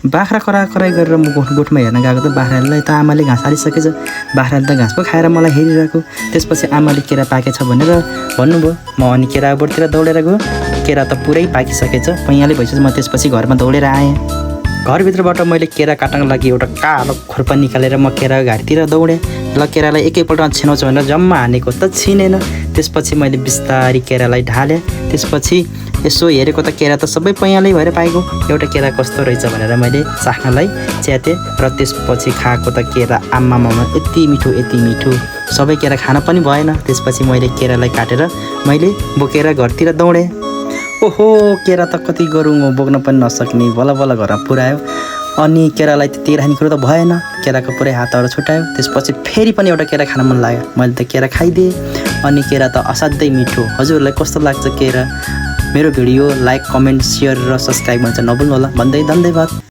बाख्रा कराई गरेर म गोठमा हेर्न गएको त बाख्रालाई त आमाले घाँस हालिसकेछ। बाख्राले त घाँस पो खाएर मलाई हेरिरहेको। त्यसपछि आमाले केरा पाकेछ भनेर भन्नुभयो। म अनि केरा बोटतिर दौडेर गयो। केरा त पुरै पाकिसकेछ, पैँयाले भइसकेछ। म त्यसपछि घरमा दौडेर आएँ। घरभित्रबाट मैले केरा काट्नको लागि एउटा कालो खुर्पा निकालेर म केरा घारीतिर दौडेँ। ल केरालाई एकैपल्टमा छिनाउँछु भनेर जम्मा हानेको त छिनेन। त्यसपछि मैले बिस्तारी केरालाई ढालेँ। त्यसपछि यसो हेरेको त केरा त सबै पैँयालै भएर पाएको। एउटा केरा कस्तो रहेछ भनेर मैले चाख्नलाई च्यातेँ र त्यसपछि खाएको त केरा आम्मामा यति मिठो सबै केरा खान पनि भएन। त्यसपछि मैले केरालाई काटेर मैले बोकेर घरतिर दौडेँ। ओहो, केरा त कति गरौँ बोक्न पनि नसक्ने, बल्ल घरमा पुऱ्यायो। अनि केरालाई त्यति राख्ने कुरो त भएन। केराको पुरै हातहरू छुट्यायो। त्यसपछि फेरि पनि एउटा केरा खान मन लाग्यो। मैले त केरा खाइदिएँ। अनि केरा त असाध्यै मिठो। हजुरहरूलाई कस्तो लाग्छ केरा? मेरो भिडियो लाइक, कमेन्ट, सेयर र सब्सक्राइब गर्न चाहिँ नभुल्नु होला। भन्दै धन्यवाद।